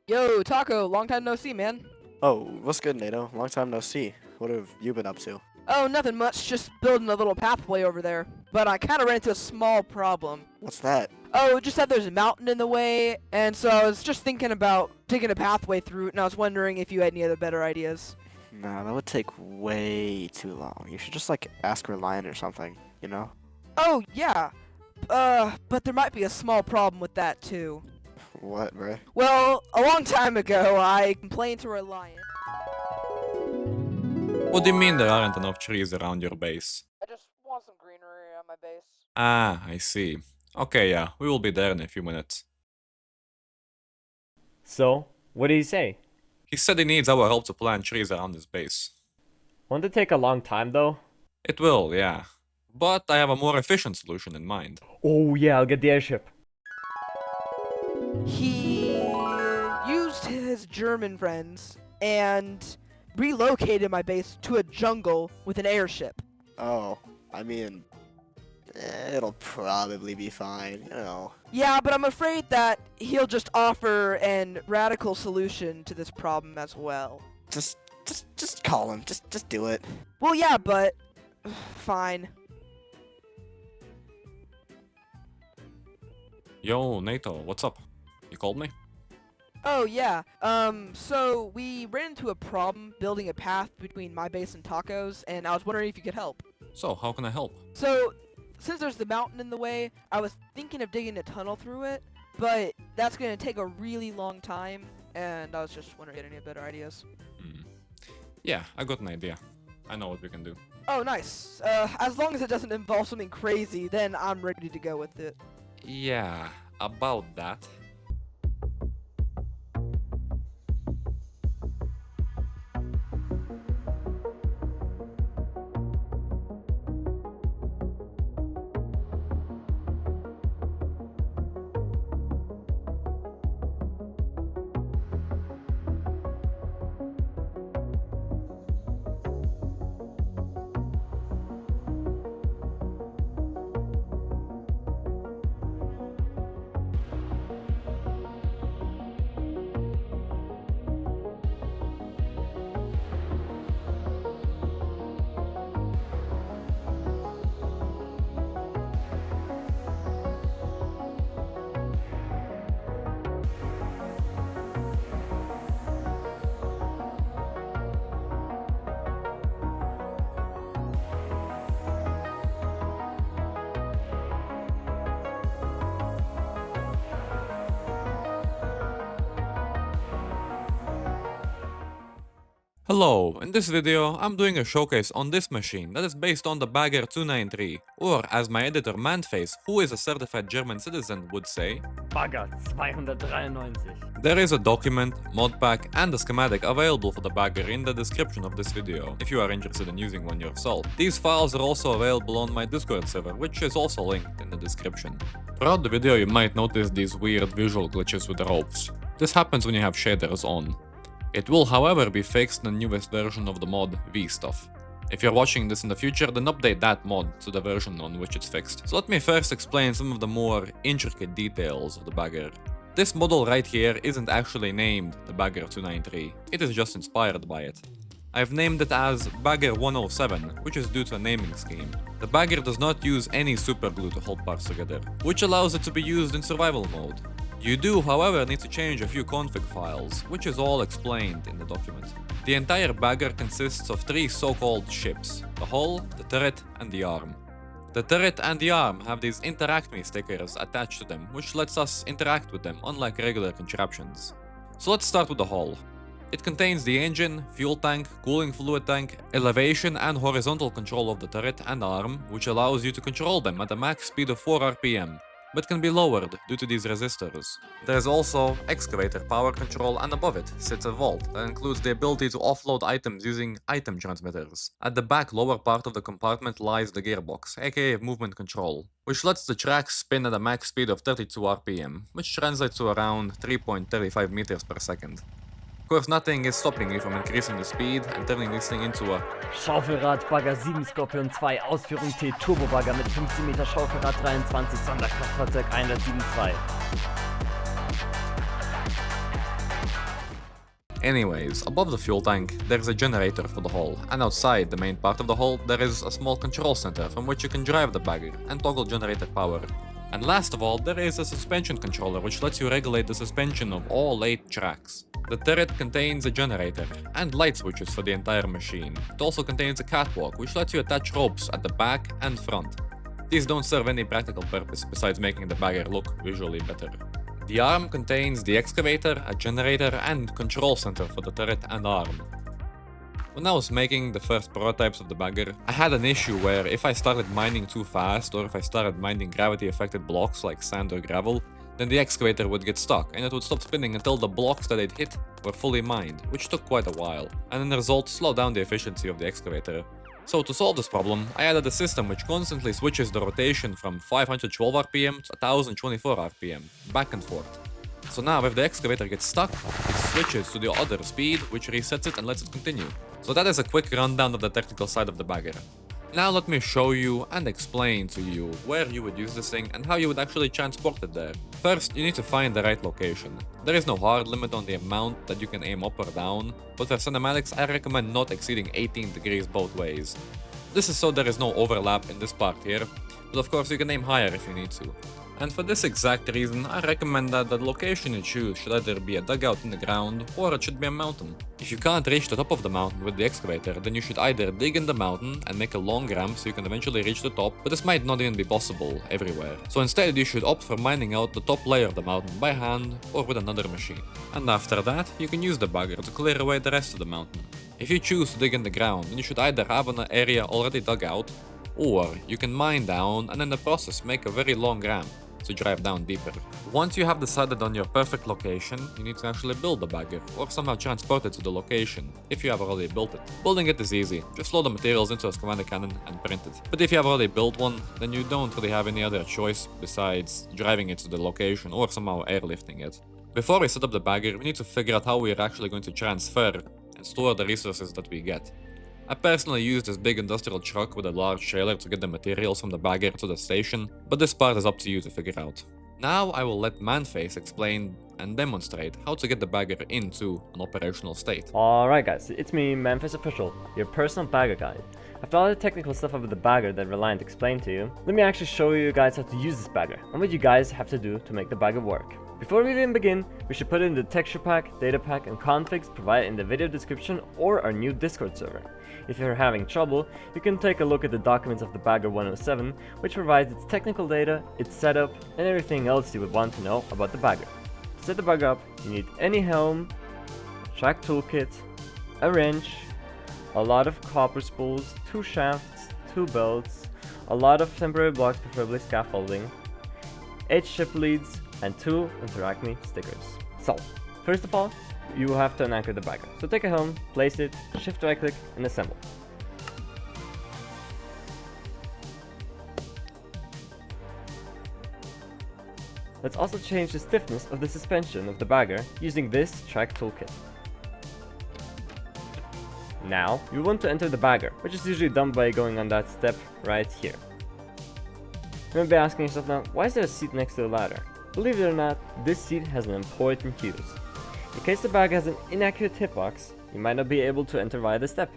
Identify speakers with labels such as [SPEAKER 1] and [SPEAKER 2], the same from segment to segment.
[SPEAKER 1] Yo, Taco, long time no see, man.
[SPEAKER 2] Oh, what's good, NATO? Long time no see. What have you been up to?
[SPEAKER 1] Oh, nothing much, just building a little pathway over there. But I kind of ran into a small problem.
[SPEAKER 2] What's that?
[SPEAKER 1] Oh, it just said there's a mountain in the way, and so I was just thinking about taking a pathway through it, and I was wondering if you had any other better ideas.
[SPEAKER 2] Nah, that would take way too long. You should just, ask Reliant or something, you know?
[SPEAKER 1] Oh, yeah. But there might be a small problem with that, too.
[SPEAKER 2] What, bruh?
[SPEAKER 1] Well, a long time ago, I complained to Reliant.
[SPEAKER 3] What do you mean there aren't enough trees around your base?
[SPEAKER 1] I just want some greenery on my base.
[SPEAKER 3] Ah, I see. Okay, yeah, we will be there in a few minutes.
[SPEAKER 4] So, what did he say?
[SPEAKER 3] He said he needs our help to plant trees around his base.
[SPEAKER 4] Won't it take a long time though?
[SPEAKER 3] It will, yeah. But I have a more efficient solution in mind.
[SPEAKER 4] Oh yeah, I'll get the airship.
[SPEAKER 1] He used his German friends and relocated my base to a jungle with an airship.
[SPEAKER 2] Oh, I mean, it'll probably be fine, you know.
[SPEAKER 1] Yeah, but I'm afraid that he'll just offer an radical solution to this problem as well.
[SPEAKER 2] Just call him. Just do it.
[SPEAKER 1] Well, yeah, but fine.
[SPEAKER 3] Yo, NATO, what's up? You called me?
[SPEAKER 1] Oh, yeah. So we ran into a problem building a path between my base and Taco's, and I was wondering if you could help.
[SPEAKER 3] So, how can I help?
[SPEAKER 1] So, since there's the mountain in the way, I was thinking of digging a tunnel through it, but that's gonna take a really long time, and I was just wondering if you had any better ideas.
[SPEAKER 3] Yeah, I got an idea. I know what we can do.
[SPEAKER 1] Oh, nice. As long as it doesn't involve something crazy, then I'm ready to go with it.
[SPEAKER 3] Yeah, about that. Hello, in this video I'm doing a showcase on this machine that is based on the Bagger 293, or as my editor Manface, who is a certified German citizen, would say,
[SPEAKER 4] Bagger 293.
[SPEAKER 3] there is a document, modpack and a schematic available for the Bagger in the description of this video, if you are interested in using one yourself. These files are also available on my Discord server, which is also linked in the description. Throughout the video you might notice these weird visual glitches with the ropes. This happens when you have shaders on. It will, however, be fixed in the newest version of the mod, V-Stuff. If you're watching this in the future, then update that mod to the version on which it's fixed. So let me first explain some of the more intricate details of the Bagger. This model right here isn't actually named the Bagger 293, it is just inspired by it. I've named it as Bagger 107, which is due to a naming scheme. The Bagger does not use any superglue to hold parts together, which allows it to be used in survival mode. You do, however, need to change a few config files, which is all explained in the document. The entire Bagger consists of three so-called ships: the hull, the turret, and the arm. The turret and the arm have these Interact Me stickers attached to them, which lets us interact with them, unlike regular contraptions. So let's start with the hull. It contains the engine, fuel tank, cooling fluid tank, elevation and horizontal control of the turret and arm, which allows you to control them at a max speed of 4 RPM. But can be lowered due to these resistors. There is also excavator power control, and above it sits a vault that includes the ability to offload items using item transmitters. At the back lower part of the compartment lies the gearbox, aka movement control, which lets the track spin at a max speed of 32 RPM, which translates to around 3.35 meters per second. Of course, nothing is stopping you from increasing the speed and turning this thing into a
[SPEAKER 4] Schaufelrad Bagger 7 Scorpion 2, Ausführung T Turbo Bagger mit 15 Meter Schaufelrad 23, Sonderkraftfahrzeug 172.
[SPEAKER 3] Anyways, above the fuel tank, there is a generator for the hull, and outside the main part of the hull, there is a small control center from which you can drive the bagger and toggle generator power. And last of all, there is a suspension controller which lets you regulate the suspension of all 8 tracks. The turret contains a generator and light switches for the entire machine. It also contains a catwalk which lets you attach ropes at the back and front. These don't serve any practical purpose besides making the bagger look visually better. The arm contains the excavator, a generator and control center for the turret and arm. When I was making the first prototypes of the bagger, I had an issue where if I started mining too fast or if I started mining gravity affected blocks like sand or gravel, then the excavator would get stuck and it would stop spinning until the blocks that it hit were fully mined, which took quite a while, and in the result slowed down the efficiency of the excavator. So to solve this problem, I added a system which constantly switches the rotation from 512 RPM to 1024 RPM, back and forth. So now if the excavator gets stuck, it switches to the other speed, which resets it and lets it continue. So that is a quick rundown of the technical side of the bagger. Now let me show you and explain to you where you would use this thing and how you would actually transport it there. First, you need to find the right location. There is no hard limit on the amount that you can aim up or down, but for cinematics I recommend not exceeding 18 degrees both ways. This is so there is no overlap in this part here, but of course you can aim higher if you need to. And for this exact reason, I recommend that the location you choose should either be a dugout in the ground, or it should be a mountain. If you can't reach the top of the mountain with the excavator, then you should either dig in the mountain and make a long ramp so you can eventually reach the top, but this might not even be possible everywhere. So instead you should opt for mining out the top layer of the mountain by hand or with another machine. And after that, you can use the bagger to clear away the rest of the mountain. If you choose to dig in the ground, then you should either have an area already dug out, or you can mine down and in the process make a very long ramp to drive down deeper. Once you have decided on your perfect location, you need to actually build the bagger, or somehow transport it to the location, if you have already built it. Building it is easy, just load the materials into a schematic cannon and print it. But if you have already built one, then you don't really have any other choice besides driving it to the location or somehow airlifting it. Before we set up the bagger, we need to figure out how we are actually going to transfer and store the resources that we get. I personally use this big industrial truck with a large trailer to get the materials from the bagger to the station, but this part is up to you to figure out. Now I will let Manface explain and demonstrate how to get the bagger into an operational state.
[SPEAKER 4] Alright guys, it's me, Manface Official, your personal bagger guide. After all the technical stuff of the bagger that Reliant explained to you, let me actually show you guys how to use this bagger and what you guys have to do to make the bagger work. Before we even begin, we should put in the texture pack, data pack and configs provided in the video description or our new Discord server. If you're having trouble, you can take a look at the documents of the Bagger 107, which provides its technical data, its setup, and everything else you would want to know about the bagger. To set the bagger up, you need any helm, track toolkit, a wrench, a lot of copper spools, 2 shafts, 2 belts, a lot of temporary blocks, preferably scaffolding, 8 ship leads, and 2 Interact Me stickers. So, first of all, you will have to unanchor the bagger. So take a helm, place it, shift right click, and assemble. Let's also change the stiffness of the suspension of the bagger using this track toolkit. Now, you want to enter the bagger, which is usually done by going on that step right here. You might be asking yourself now, why is there a seat next to the ladder? Believe it or not, this seat has an important use. In case the bagger has an inaccurate hitbox, you might not be able to enter via the step.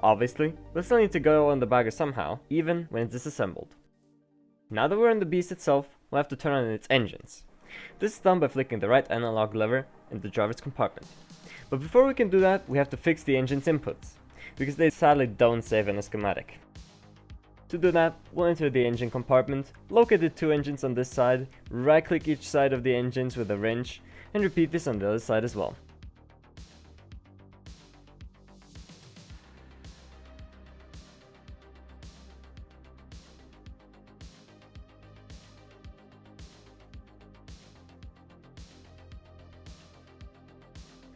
[SPEAKER 4] Obviously, we'll still need to go on the bagger somehow, even when it's disassembled. Now that we're on the beast itself, we'll have to turn on its engines. This is done by flicking the right analog lever in the driver's compartment. But before we can do that, we have to fix the engine's inputs, because they sadly don't save in a schematic. To do that, we'll enter the engine compartment, locate the 2 engines on this side, right click each side of the engines with a wrench, and repeat this on the other side as well.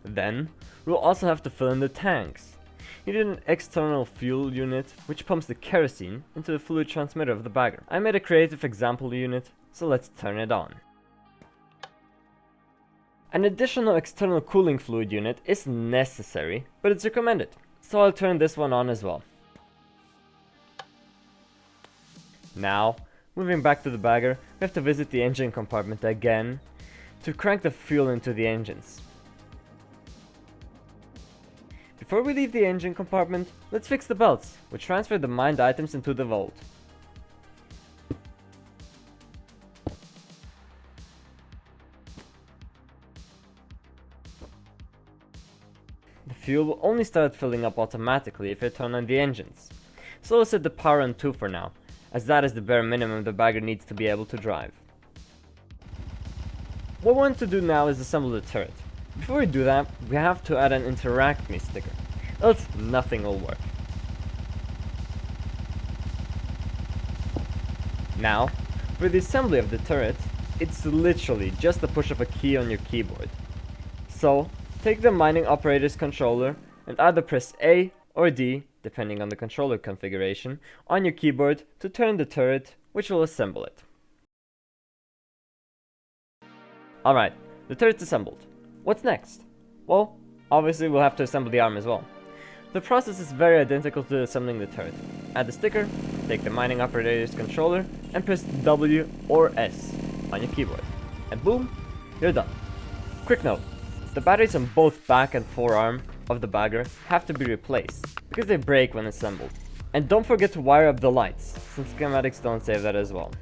[SPEAKER 4] Then, we'll also have to fill in the tanks. You need an external fuel unit, which pumps the kerosene into the fluid transmitter of the bagger. I made a creative example unit, so let's turn it on. An additional external cooling fluid unit is necessary, but it's recommended, so I'll turn this one on as well. Now, moving back to the bagger, we have to visit the engine compartment again to crank the fuel into the engines. Before we leave the engine compartment, let's fix the belts, which transfer the mined items into the vault. The fuel will only start filling up automatically if you turn on the engines. So we'll set the power on 2 for now, as that is the bare minimum the bagger needs to be able to drive. What we want to do now is assemble the turret. Before we do that, we have to add an interact me sticker, else nothing will work. Now, for the assembly of the turret, it's literally just the push of a key on your keyboard. So, take the mining operator's controller and either press A or D, depending on the controller configuration, on your keyboard to turn the turret, which will assemble it. Alright, the turret's assembled. What's next? Well, obviously we'll have to assemble the arm as well. The process is very identical to assembling the turret. Add the sticker, take the mining operator's controller, and press W or S on your keyboard. And boom, you're done. Quick note, the batteries on both back and forearm of the bagger have to be replaced, because they break when assembled. And don't forget to wire up the lights, since schematics don't save that as well.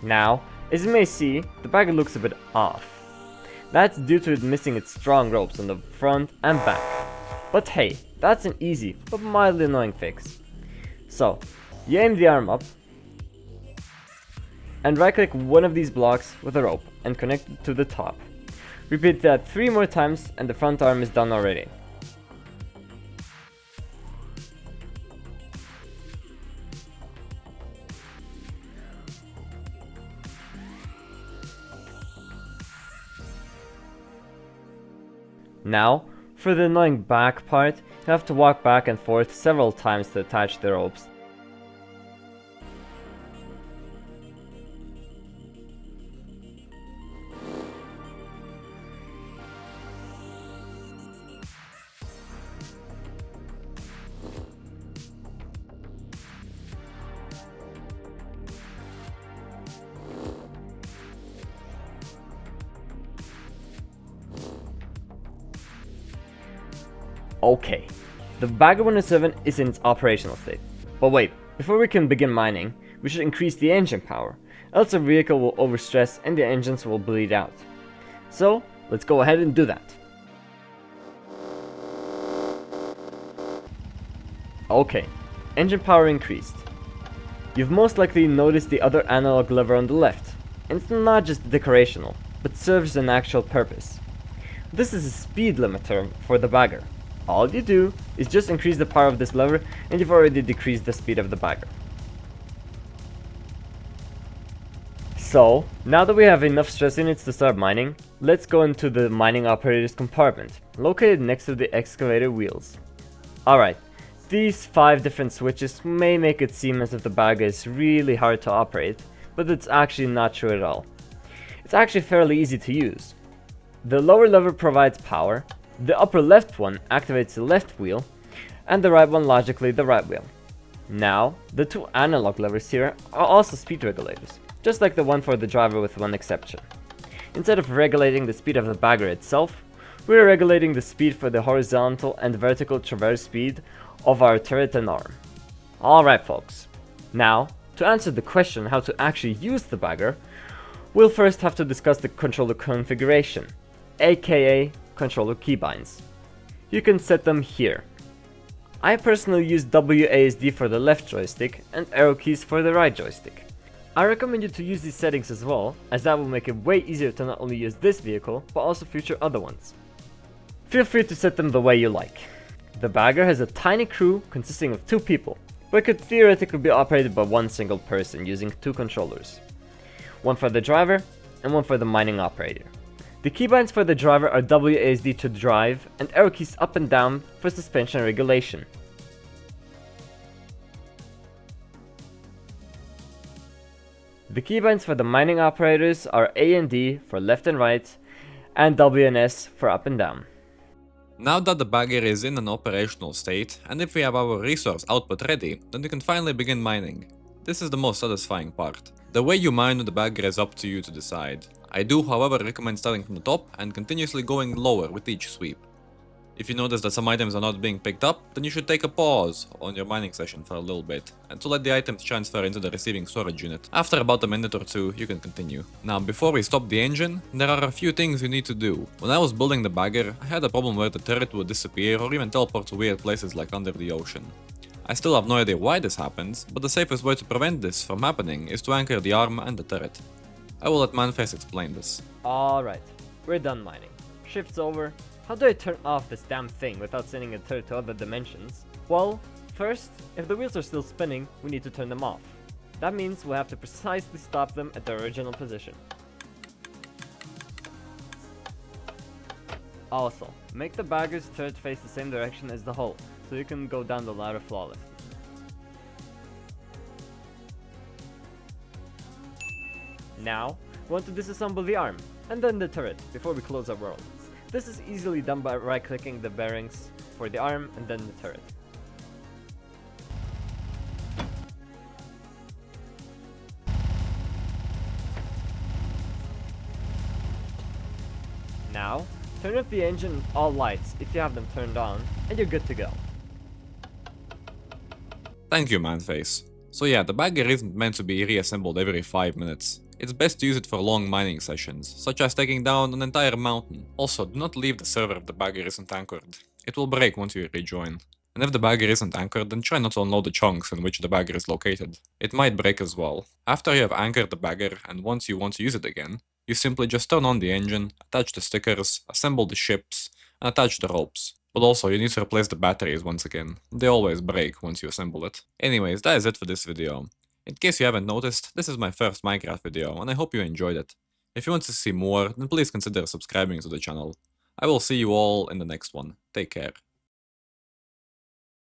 [SPEAKER 4] Now, as you may see, the bagger looks a bit off. That's due to it missing its strong ropes on the front and back. But hey, that's an easy but mildly annoying fix. So, you aim the arm up, and right click one of these blocks with a rope and connect it to the top. Repeat that 3 more times and the front arm is done already. Now, for the annoying back part, you have to walk back and forth several times to attach the ropes. Okay, the Bagger 107 is in its operational state. But wait, before we can begin mining, we should increase the engine power, else the vehicle will overstress and the engines will bleed out. So, let's go ahead and do that. Okay, engine power increased. You've most likely noticed the other analog lever on the left, and it's not just decorational, but serves an actual purpose. This is a speed limiter for the Bagger. All you do is just increase the power of this lever and you've already decreased the speed of the bagger. So, now that we have enough stress units to start mining, let's go into the mining operator's compartment, located next to the excavator wheels. Alright, these 5 different switches may make it seem as if the bagger is really hard to operate, but it's actually not true at all. It's actually fairly easy to use. The lower lever provides power, the upper left one activates the left wheel, and the right one logically the right wheel. Now, the 2 analog levers here are also speed regulators, just like the one for the driver with one exception. Instead of regulating the speed of the bagger itself, we are regulating the speed for the horizontal and vertical traverse speed of our turret and arm. Alright folks, now, to answer the question how to actually use the bagger, we'll first have to discuss the controller configuration, aka controller keybinds. you can set them here. I personally use WASD for the left joystick and arrow keys for the right joystick. I recommend you to use these settings as well, as that will make it way easier to not only use this vehicle, but also future other ones. Feel free to set them the way you like. The bagger has a tiny crew consisting of 2 people, but could theoretically be operated by one single person using 2 controllers. One for the driver and one for the mining operator. The keybinds for the driver are WASD to drive and arrow keys up and down for suspension regulation. The keybinds for the mining operators are A and D for left and right, and W and S for up and down.
[SPEAKER 3] Now that the bagger is in an operational state, and if we have our resource output ready, then we can finally begin mining. This is the most satisfying part. The way you mine with the bagger is up to you to decide. I do, however, recommend starting from the top and continuously going lower with each sweep. If you notice that some items are not being picked up, then you should take a pause on your mining session for a little bit, and to let the items transfer into the receiving storage unit. After about a minute or 2, you can continue. Now, before we stop the engine, there are a few things you need to do. When I was building the bagger, I had a problem where the turret would disappear or even teleport to weird places like under the ocean. I still have no idea why this happens, but the safest way to prevent this from happening is to anchor the arm and the turret. I will let Manface explain this.
[SPEAKER 4] Alright, we're done mining. Shift's over. How do I turn off this damn thing without sending a turret to other dimensions? Well, first, if the wheels are still spinning, we need to turn them off. That means we'll have to precisely stop them at their original position. Also, make the bagger's turret face the same direction as the hull, so you can go down the ladder flawlessly. Now, we want to disassemble the arm, and then the turret, before we close our world. This is easily done by right-clicking the bearings for the arm and then the turret. Now, turn off the engine and all lights if you have them turned on, and you're good to go.
[SPEAKER 3] Thank you, Manface. So yeah, the bagger isn't meant to be reassembled every 5 minutes. It's best to use it for long mining sessions, such as taking down an entire mountain. Also, do not leave the server if the bagger isn't anchored. It will break once you rejoin. And if the bagger isn't anchored, then try not to unload the chunks in which the bagger is located. It might break as well. After you have anchored the bagger, and once you want to use it again, you simply just turn on the engine, attach the stickers, assemble the ships, and attach the ropes. But also, you need to replace the batteries once again. They always break once you assemble it. Anyways, that is it for this video. In case you haven't noticed, this is my first Minecraft video, and I hope you enjoyed it. If you want to see more, then please consider subscribing to the channel. I will see you all in the next one. Take care.